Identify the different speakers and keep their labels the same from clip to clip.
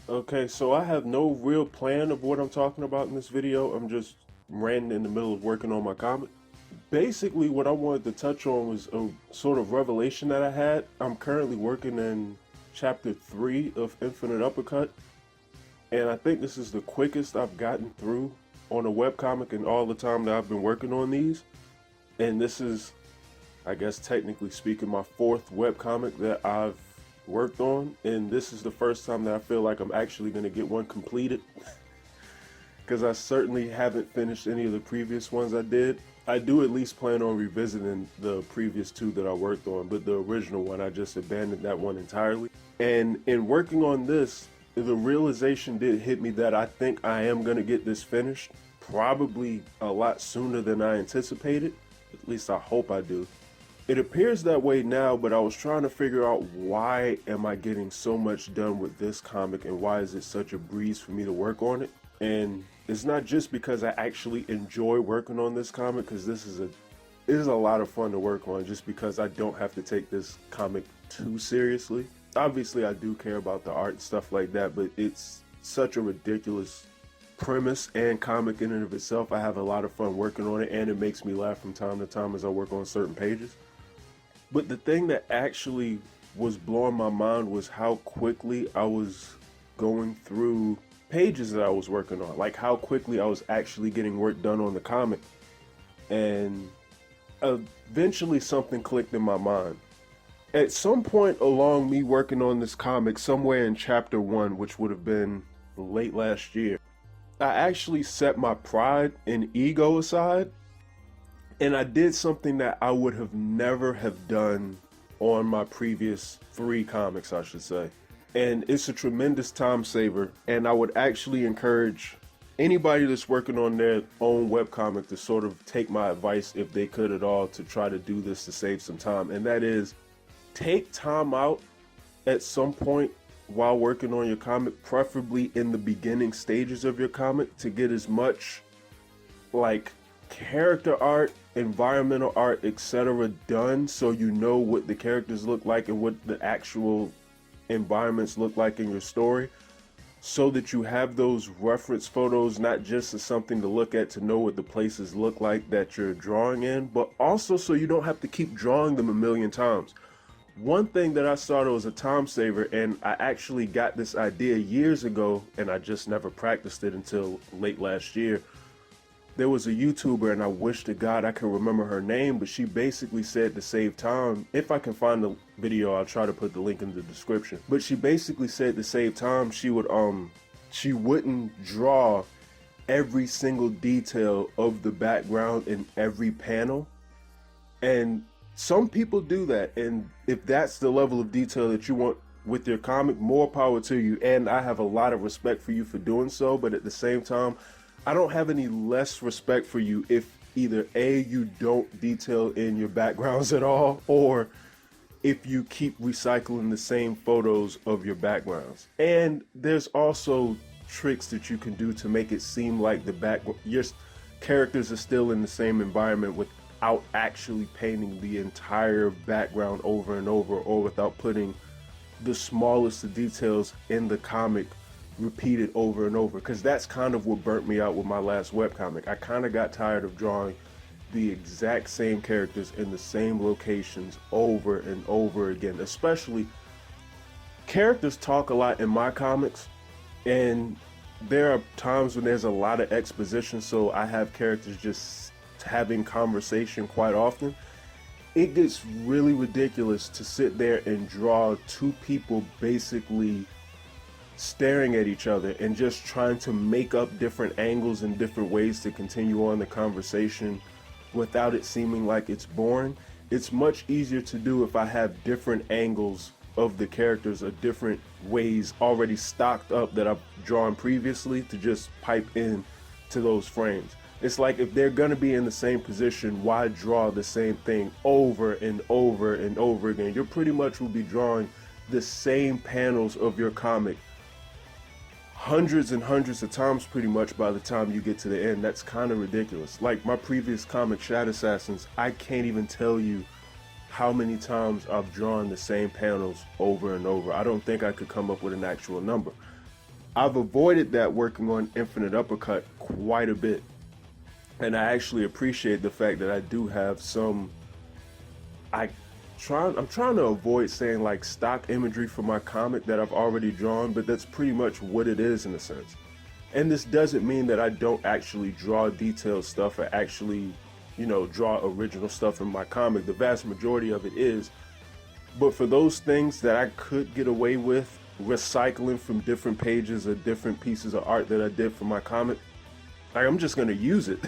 Speaker 1: Okay, so I have no real plan of what I'm talking about in this video. I'm just ranting in the middle of working on my comic. Basically, what I wanted to touch on was a sort of revelation that I had. I'm currently working in chapter 3 of Infinite Uppercut, and I think this is the quickest I've gotten through on a webcomic in all the time that I've been working on these. And this is, I guess, technically speaking, my fourth webcomic that I've worked on, and this is the first time that I feel like I'm actually going to get one completed because I certainly haven't finished any of the previous ones I did. I do at least plan on revisiting the previous two that I worked on, but the original one, I just abandoned that one entirely. And in working on this, the realization did hit me that I think I am going to get this finished probably a lot sooner than I anticipated. At least I hope I do. It appears that way now, but I was trying to figure out why am I getting so much done with this comic and why is it such a breeze for me to work on it? And it's not just because I actually enjoy working on this comic, because this is a lot of fun to work on, just because I don't have to take this comic too seriously. Obviously I do care about the art and stuff like that, but it's such a ridiculous premise and comic in and of itself. I have a lot of fun working on it, and it makes me laugh from time to time as I work on certain pages. But the thing that actually was blowing my mind was how quickly I was going through pages that I was working on. Like how quickly I was actually getting work done on the comic. And eventually something clicked in my mind. At some point along me working on this comic, somewhere in chapter 1, which would have been late last year, I actually set my pride and ego aside, and I did something that I would have never have done on my previous 3 comics, I should say. And it's a tremendous time saver, and I would actually encourage anybody that's working on their own webcomic to sort of take my advice, if they could at all, to try to do this to save some time. And that is, take time out at some point while working on your comic, preferably in the beginning stages of your comic, to get as much like character art, environmental art, etc. done, so you know what the characters look like and what the actual environments look like in your story, so that you have those reference photos, not just as something to look at to know what the places look like that you're drawing in, but also so you don't have to keep drawing them a million times. One thing that I saw that was a time saver, and I actually got this idea years ago and I just never practiced it until late last year. There was a YouTuber, and I wish to God I could remember her name, but she basically said to save time, if I can find the video, I'll try to put the link in the description. But she basically said to save time, she wouldn't draw every single detail of the background in every panel. And some people do that, and if that's the level of detail that you want with your comic, more power to you, and I have a lot of respect for you for doing so. But at the same time, I don't have any less respect for you if either A, you don't detail in your backgrounds at all, or if you keep recycling the same photos of your backgrounds. And there's also tricks that you can do to make it seem like your characters are still in the same environment without actually painting the entire background over and over, or without putting the smallest of details in the comic repeated over and over, because that's kind of what burnt me out with my last webcomic. I kind of got tired of drawing the exact same characters in the same locations over and over again. Especially, characters talk a lot in my comics, and there are times when there's a lot of exposition, so I have characters just having conversation quite often. It gets really ridiculous to sit there and draw 2 people basically staring at each other and just trying to make up different angles and different ways to continue on the conversation without it seeming like it's boring. It's much easier to do if I have different angles of the characters, or different ways already stocked up that I've drawn previously, to just pipe in to those frames. It's like, if they're gonna be in the same position, why draw the same thing over and over and over again? You pretty much will be drawing the same panels of your comic hundreds and hundreds of times pretty much by the time you get to the end. That's kind of ridiculous. Like my previous comic, Shadow Assassins, I can't even tell you how many times I've drawn the same panels over and over. I don't think I could come up with an actual number. I've avoided that working on Infinite Uppercut quite a bit. And I actually appreciate the fact that I do have some, I'm trying to avoid saying like stock imagery for my comic that I've already drawn, but that's pretty much what it is in a sense. And this doesn't mean that I don't actually draw detailed stuff or actually, draw original stuff in my comic. The vast majority of it is. But for those things that I could get away with recycling from different pages or different pieces of art that I did for my comic, like, I'm just going to use it.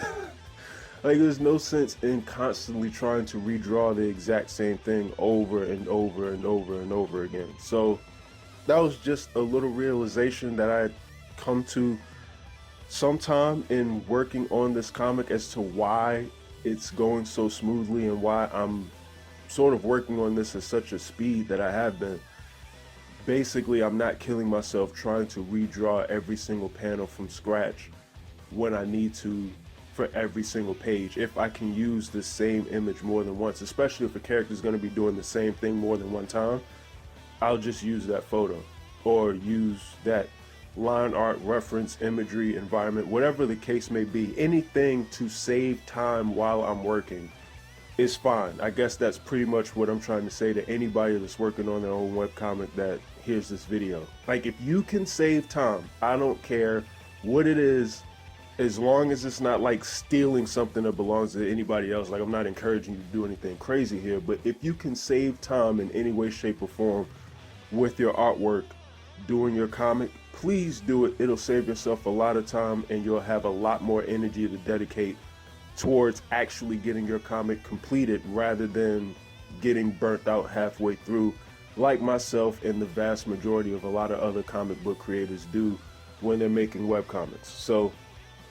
Speaker 1: Like, there's no sense in constantly trying to redraw the exact same thing over and over and over and over again. So that was just a little realization that I had come to sometime in working on this comic as to why it's going so smoothly and why I'm sort of working on this at such a speed that I have been. Basically, I'm not killing myself trying to redraw every single panel from scratch when I need to for every single page. If I can use the same image more than once, especially if a character is going to be doing the same thing more than one time, I'll just use that photo or use that line art, reference, imagery, environment, whatever the case may be. Anything to save time while I'm working is fine. I guess that's pretty much what I'm trying to say to anybody that's working on their own webcomic that hears this video. Like, if you can save time, I don't care what it is, as long as it's not like stealing something that belongs to anybody else. Like, I'm not encouraging you to do anything crazy here, but if you can save time in any way, shape, or form with your artwork doing your comic, please do it. It'll save yourself a lot of time and you'll have a lot more energy to dedicate towards actually getting your comic completed rather than getting burnt out halfway through, like myself and the vast majority of a lot of other comic book creators do when they're making webcomics. So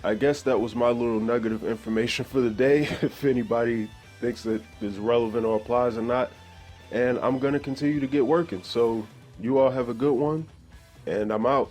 Speaker 1: I guess that was my little nugget of information for the day, if anybody thinks that is relevant or applies or not. And I'm going to continue to get working. So you all have a good one, and I'm out.